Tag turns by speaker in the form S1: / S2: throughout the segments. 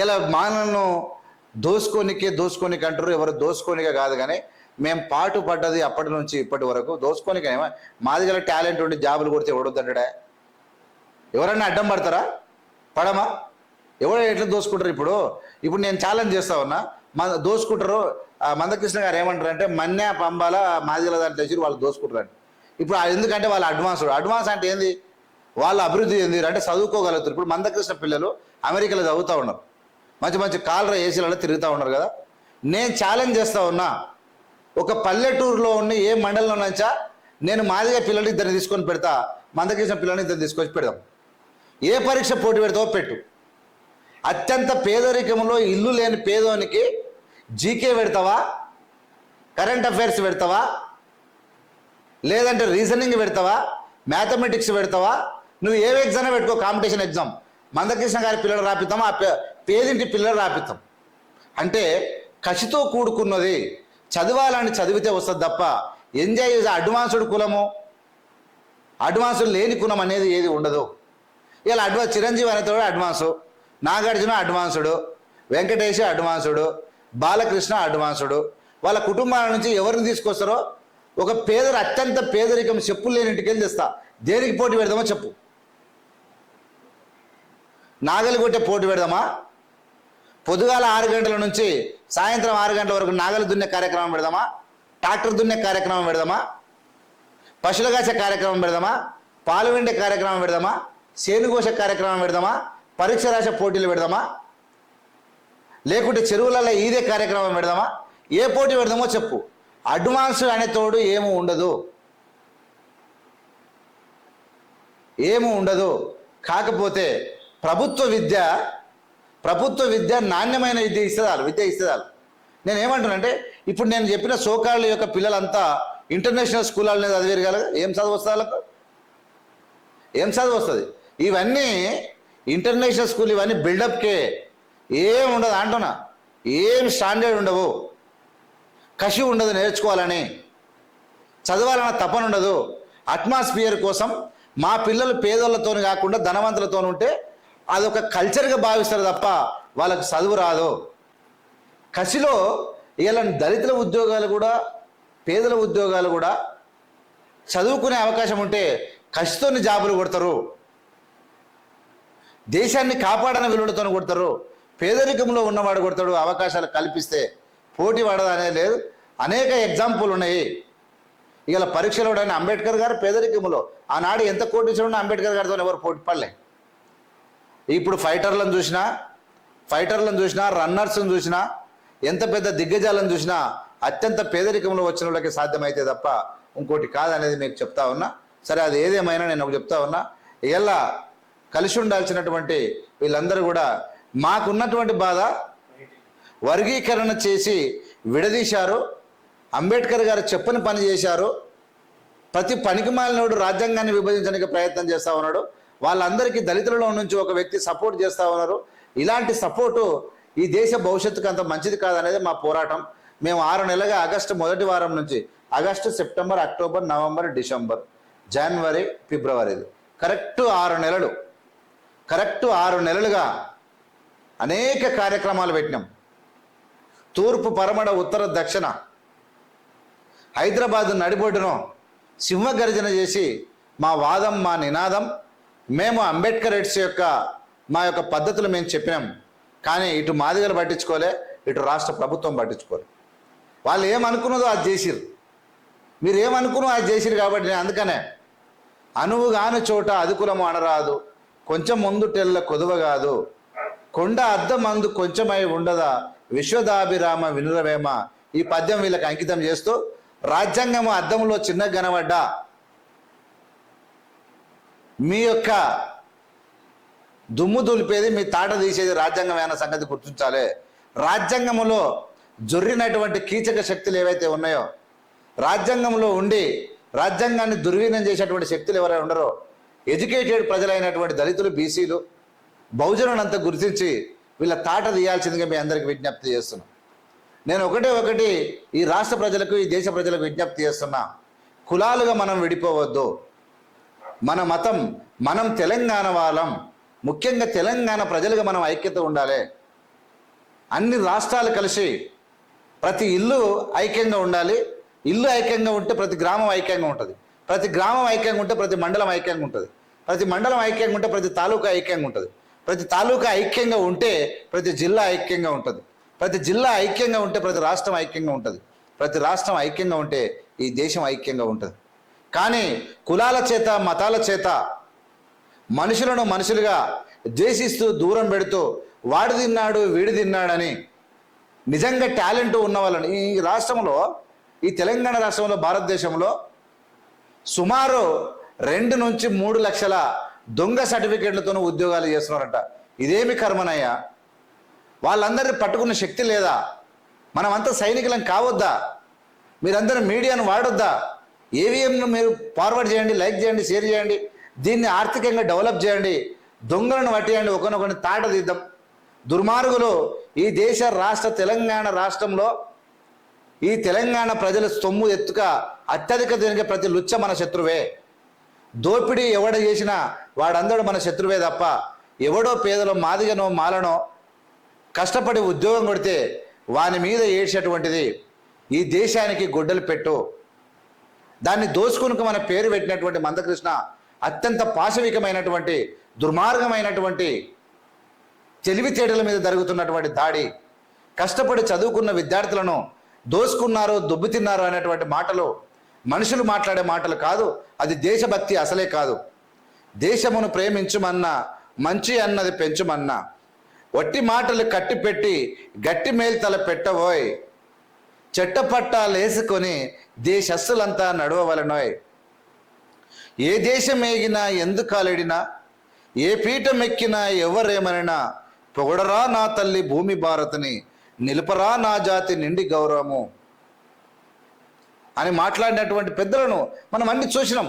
S1: ఇలా మానలను దోసుకోనికి అంటారు. ఎవరు దోసుకోనిగా కాదు, కానీ మేము పాటు పడ్డది అప్పటి నుంచి ఇప్పటి వరకు దోసుకోనిక. మాది గల టాలెంట్ ఉండి జాబులు కొడితే ఎవడొద్దంటాడా? ఎవరన్నా అడ్డం పడతారా? పడమా? ఎవరు ఎట్లా దోసుకుంటారు? ఇప్పుడు నేను ఛాలెంజ్ చేస్తా ఉన్నా, దోసుకుంటారు. మందకృష్ణ గారు ఏమంటారు అంటే మన్య పంబాల మాదిగల దాంట్లో వచ్చి వాళ్ళు దోసుకుంటారు. ఇప్పుడు ఎందుకంటే వాళ్ళ అడ్వాన్స్ అంటే ఏంది? వాళ్ళ అభివృద్ధి ఏంది అంటే చదువుకోగలుగుతారు. ఇప్పుడు మందకృష్ణ పిల్లలు అమెరికాలో చదువుతూ ఉన్నారు, మంచి మంచి కాలర ఏసీలలో తిరుగుతూ ఉన్నారు కదా. నేను ఛాలెంజ్ చేస్తా ఉన్నా, ఒక పల్లెటూరులో ఉన్న ఏ మండలంలో నుంచా నేను మాదిగ పిల్లలు ఇద్దరిని తీసుకొని పెడతా, మందకృష్ణ పిల్లల్ని ఇద్దరు తీసుకొచ్చి పెడదాం. ఏ పరీక్ష పోటీ పెడతావో పెట్టు. అత్యంత పేదరికంలో ఇల్లు లేని పేదోనికి జీకే పెడతావా, కరెంట్ అఫైర్స్ పెడతావా, లేదంటే రీజనింగ్ పెడతావా, మ్యాథమెటిక్స్ పెడతావా? నువ్వు ఏ ఎగ్జామ్ పెట్టుకో, కాంపిటీషన్ ఎగ్జామ్. మందకృష్ణ గారి పిల్లలు రాపిస్తాం, ఆ పేదింటి పిల్లలు రాపిస్తాం. అంటే కసితో కూడుకున్నది. చదవాలని చదివితే వస్తుంది తప్ప ఎంజాయ్ చేసే అడ్వాన్స్డ్ కులము, అడ్వాన్స్డ్ లేని కులం అనేది ఏది ఉండదు. ఇలా చిరంజీవి అనేతోడు అడ్వాన్సు, నాగార్జున అడ్వాన్సుడు, వెంకటేష్ అడ్వాన్సుడు, బాలకృష్ణ అడ్వాన్సుడు. వాళ్ళ కుటుంబాల నుంచి ఎవరిని తీసుకొస్తారో ఒక అత్యంత పేదరికం చెప్పులు లేని ఇంటికి వెళ్ళి తెస్తా. దేనికి పోటీ పెడదామో చెప్పు. నాగలి కొట్టే పోటీ పెడదామా? పొద్దుగాల 6 గంటల నుంచి సాయంత్రం 6 గంటల వరకు నాగలి దున్నే కార్యక్రమం పెడదామా? ట్రాక్టర్ దున్నే కార్యక్రమం పెడదామా? పశువుల కాసే కార్యక్రమం పెడదామా? పాలు వెండే కార్యక్రమం పెడదామా? సేనుకోస కార్యక్రమం పెడదామా? పరీక్ష రాసే పోటీలు పెడదామా? లేకుంటే చెరువులలో ఈదే కార్యక్రమం పెడదామా? ఏ పోటీ పెడదామో చెప్పు. అడ్వాన్స్ అనే తోడు ఏమీ ఉండదు. కాకపోతే ప్రభుత్వ విద్య నాణ్యమైన విద్య ఇస్తుందాలు. నేను ఏమంటున్నానంటే, ఇప్పుడు నేను చెప్పిన సోకాళ్ళ యొక్క పిల్లలంతా ఇంటర్నేషనల్ స్కూళ్ళనే చదివేరు కదా. ఏం చదువు వస్తుంది వాళ్ళకు? ఏం చదువు వస్తుంది? ఇవన్నీ ఇంటర్నేషనల్ స్కూల్, ఇవన్నీ బిల్డప్కే. ఏం ఉండదు అంటున్నా. ఏం స్టాండర్డ్ ఉండవు, కసి ఉండదు, నేర్చుకోవాలని చదవాలన్న తపన ఉండదు. అట్మాస్ఫియర్ కోసం మా పిల్లలు పేదోళ్ళతో కాకుండా ధనవంతులతో ఉంటే అదొక కల్చర్గా భావిస్తారు తప్ప వాళ్ళకు చదువు రాదు. కసిలో ఇలా దళితుల ఉద్యోగాలు కూడా, పేదల ఉద్యోగాలు కూడా చదువుకునే అవకాశం ఉంటే కసితోని జాబులు కొడతారు. దేశాన్ని కాపాడని విలువలతో కొడతారు. పేదరికంలో ఉన్నవాడు కొడతాడు. అవకాశాలు కల్పిస్తే పోటీ పడదనేది లేదు. అనేక ఎగ్జాంపుల్ ఉన్నాయి. ఇలా పరీక్షలో అంబేద్కర్ గారు పేదరికంలో ఆనాడు ఎంత కోటీశ్వరుడు అంబేద్కర్ గారితో ఎవరు పోటీ పడలే. ఇప్పుడు ఫైటర్లను చూసినా రన్నర్స్ని చూసినా ఎంత పెద్ద దిగ్గజాలను చూసినా అత్యంత పేదరికంలో వచ్చిన వాళ్ళకి సాధ్యమైతే తప్ప ఇంకోటి కాదనేది మీకు చెప్తా ఉన్నా. సరే, అది ఏదేమైనా నేను ఒక చెప్తా ఉన్నా, ఇలా కలిసి ఉండాల్సినటువంటి వీళ్ళందరూ కూడా మాకున్నటువంటి బాధ వర్గీకరణ చేసి విడదీశారు. అంబేద్కర్ గారు చెప్పని పని చేశారు. ప్రతి పనికిమాలినోడు రాజ్యాంగాన్ని విభజించడానికి ప్రయత్నం చేస్తూ ఉన్నాడు. వాళ్ళందరికీ దళితులలో నుంచి ఒక వ్యక్తి సపోర్ట్ చేస్తూ ఉన్నారు. ఇలాంటి సపోర్టు ఈ దేశ భవిష్యత్తుకు అంత మంచిది కాదనేది మా పోరాటం. మేము 6 నెలలుగా ఆగస్టు మొదటి వారం నుంచి August, September, October, November, December, జనవరి, ఫిబ్రవరి, కరెక్ట్ 6 నెలలుగా అనేక కార్యక్రమాలు పెట్టినాం. తూర్పు, పరమడ, ఉత్తర, దక్షిణ, హైదరాబాద్ నడిబొడ్డును సింహగర్జన చేసి మా వాదం, మా నినాదం, మేము అంబేద్కర్ రైట్స్ యొక్క మా యొక్క పద్ధతులు మేము చెప్పినాం. కానీ ఇటు మాదిగలు పట్టించుకోలే, ఇటు రాష్ట్ర ప్రభుత్వం పట్టించుకోలే. వాళ్ళు ఏమనుకున్నదో అది చేసిరు. మీరు ఏమనుకున్నో అది చేసిరు. కాబట్టి నేను అందుకనే అనువు కాని చోట అదుకులము అనరాదు, కొంచెం ముందు టెల్ల కొదువ కాదు, కొండ అద్దం అందు కొంచెమై ఉండదా, విశ్వదాభిరామ వినురవేమ, ఈ పద్యం వీళ్ళకి అంకితం చేస్తూ, రాజ్యాంగము అద్దంలో చిన్న కనబడ్డా మీ యొక్క దుమ్ము దులిపేది, మీ తాట తీసేది రాజ్యాంగమైన సంగతి గుర్తించాలి. రాజ్యాంగంలో జొర్రినటువంటి కీచక శక్తులు ఏవైతే ఉన్నాయో, రాజ్యాంగంలో ఉండి రాజ్యాంగాన్ని దుర్వినియోగం చేసేటువంటి శక్తులు ఎవరైనా ఉండరో, ఎడ్యుకేటెడ్ ప్రజలైనటువంటి దళితులు, బీసీలు, బహుజనులంతా గుర్తించి వీళ్ళ తాట తీయాల్సిందిగా మీ అందరికి విజ్ఞప్తి చేస్తున్నాం. నేను ఒకటి ఈ రాష్ట్ర ప్రజలకు, ఈ దేశ ప్రజలకు విజ్ఞప్తి చేస్తున్నా. కులాలుగా మనం విడిపోవద్దు. మన మతం, మనం తెలంగాణ వాళ్ళం, ముఖ్యంగా తెలంగాణ ప్రజలుగా మనం ఐక్యత ఉండాలి. అన్ని రాష్ట్రాలు కలిసి ప్రతి ఇల్లు ఐక్యంగా ఉండాలి. ఇల్లు ఐక్యంగా ఉంటే ప్రతి గ్రామం ఐక్యంగా ఉంటుంది. ప్రతి గ్రామం ఐక్యంగా ఉంటే ప్రతి మండలం ఐక్యంగా ఉంటుంది. ప్రతి మండలం ఐక్యంగా ఉంటే ప్రతి తాలూకా ఐక్యంగా ఉంటుంది. ప్రతి తాలూకా ఐక్యంగా ఉంటే ప్రతి జిల్లా ఐక్యంగా ఉంటుంది. ప్రతి జిల్లా ఐక్యంగా ఉంటే ప్రతి రాష్ట్రం ఐక్యంగా ఉంటుంది. ప్రతి రాష్ట్రం ఐక్యంగా ఉంటే ఈ దేశం ఐక్యంగా ఉంటుంది. కానీ కులాల చేత మతాల చేత మనుషులను మనుషులుగా ద్వేషిస్తూ దూరం పెడుతూ వాడు తిన్నాడు వీడు తిన్నాడని నిజంగా టాలెంట్ ఉన్న వాళ్ళని ఈ రాష్ట్రంలో, ఈ తెలంగాణ రాష్ట్రంలో, భారతదేశంలో సుమారు 2 నుంచి 3 లక్షల దొంగ సర్టిఫికేట్లతో ఉద్యోగాలు చేస్తున్నారంట. ఇదేమి కర్మనయ్యా? వాళ్ళందరినీ పట్టుకున్న శక్తి లేదా? మనమంతా సైనికులం కావద్దా? మీరందరూ మీడియాను వాడొద్దా? ఏవిఎంను మీరు ఫార్వర్డ్ చేయండి, లైక్ చేయండి, షేర్ చేయండి, దీన్ని ఆర్థికంగా డెవలప్ చేయండి, దొంగలను పట్టేయండి, ఒకరినొకరిని తాట దిద్దాం. దుర్మార్గులు ఈ దేశ రాష్ట్ర తెలంగాణ రాష్ట్రంలో ఈ తెలంగాణ ప్రజల సొమ్ము ఎత్తుక అత్యధిక తిరిగే ప్రతి లుచ్చ మన శత్రువే. దోపిడీ ఎవడ చేసినా వాడందరూ మన శత్రువే తప్ప ఎవడో పేదలో మాదిగనో మాలనో కష్టపడి ఉద్యోగం కొడితే వాని మీద ఏడ్చేటువంటిది ఈ దేశానికి గొడ్డలు పెట్టు. దాన్ని దోసుకునికి మన పేరు పెట్టినటువంటి మందకృష్ణ అత్యంత పాశవికమైనటువంటి దుర్మార్గమైనటువంటి తెలివితేటల మీద జరుగుతున్నటువంటి దాడి, కష్టపడి చదువుకున్న విద్యార్థులను దోసుకున్నారు, దొబ్బుతిన్నారు అనేటువంటి మాటలు మనుషులు మాట్లాడే మాటలు కాదు. అది దేశభక్తి అసలే కాదు. దేశమును ప్రేమించుమన్నా, మంచి అన్నది పెంచుమన్నా, వట్టి మాటలు కట్టిపెట్టి గట్టి మేల్తల పెట్టబోయ్, చెట్టపట్టాలేసుకొని దేశస్సులంతా నడవవలనోయ్. ఏ దేశం ఏగినా ఎందుకాలెడినా, ఏ పీఠం ఎక్కినా ఎవరేమనినా, పొగడరా నా తల్లి భూమి భారతిని, నిలుపరా నా జాతి నిండి గౌరవము అని మాట్లాడినటువంటి పెద్దలను మనం అన్ని చూసినాం.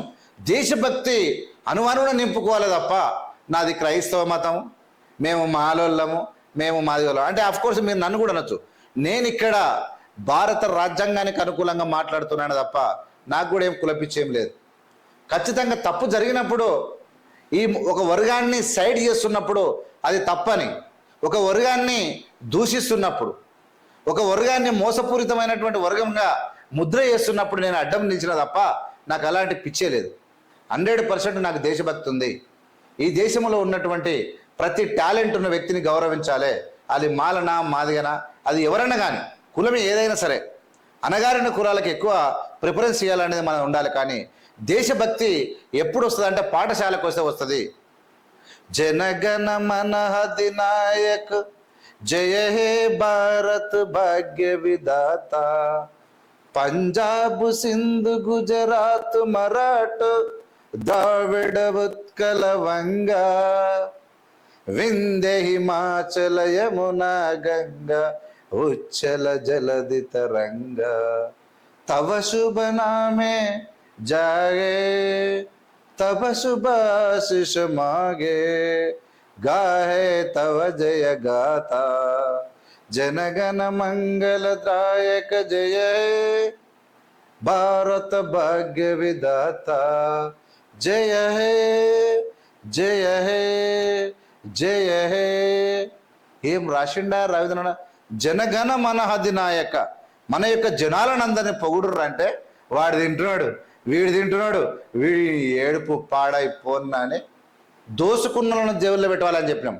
S1: దేశభక్తి అనువనున నింపుకోవాలి తప్ప నాది క్రైస్తవ మతం, మేము మాలోళ్ళము, మేము మాదిగోళ్ళం అంటే అఫ్కోర్స్ మీరు నన్ను కూడా అనొచ్చు. నేను ఇక్కడ భారత రాజ్యాంగానికి అనుకూలంగా మాట్లాడుతున్నాను తప్ప నాకు కూడా ఏం కులపిచ్చేం లేదు. ఖచ్చితంగా తప్పు జరిగినప్పుడు ఈ ఒక వర్గాన్ని సైడ్ చేస్తున్నప్పుడు అది తప్పని, ఒక వర్గాన్ని దూషిస్తున్నప్పుడు, ఒక వర్గాన్ని మోసపూరితమైనటువంటి వర్గంగా ముద్ర చేస్తున్నప్పుడు నేను అడ్డం నిలిచిన తప్ప నాకు అలాంటి పిచ్చే లేదు. 100% నాకు దేశభక్తి ఉంది. ఈ దేశంలో ఉన్నటువంటి ప్రతి టాలెంట్ ఉన్న వ్యక్తిని గౌరవించాలి. అది మాలనా మాదిగనా అది ఎవరైనా కానీ, కులమే ఏదైనా సరే, అనగారిన కులాలకు ఎక్కువ ప్రిఫరెన్స్ ఇవ్వాలనేది మనం ఉండాలి. కానీ దేశభక్తి ఎప్పుడు వస్తుంది అంటే పాఠశాలకు వస్తే వస్తుంది. జనగణ మన అధినాయక్ జయ హే భారత్ భాగ్య విధాత, పంజాబ్ సింధు గుజరాత్ మరాఠ్ ద్రావిడ ఉత్కల వంగ, వింధ్య హిమాచల యమునా గంగా ఉచ్చల జలధి తరంగ, తవ శుభ నామే जागे तब सुभाशिष मागे, गाहे तव जय गाथा, जनगण मंगल दायक जय भारत भाग्य विधाता, जय हे जय हे जय हे. ఏం రాసిండా రవీంద్రనాథ్? జనగణ మన అధినాయక, మన యొక్క జనాలనందరినీ పొగుడురు అంటే వాడు తింటున్నాడు, వీడు తింటున్నాడు, వీడి ఏడుపు పాడైపోన్నా అని దోసుకున్నలను జైల్లో పెట్టాలని చెప్పినాం.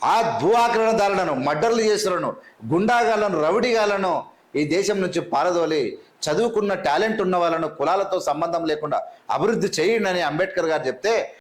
S1: ఆ భూ ఆక్రమణదారులను, మర్డర్లు చేస్తులను, గుండాగాలను, రౌడీగాలను ఈ దేశం నుంచి పారదోలి చదువుకున్న టాలెంట్ ఉన్న వాళ్ళను కులాలతో సంబంధం లేకుండా అభివృద్ధి చేయండి అని అంబేద్కర్ గారు చెప్తే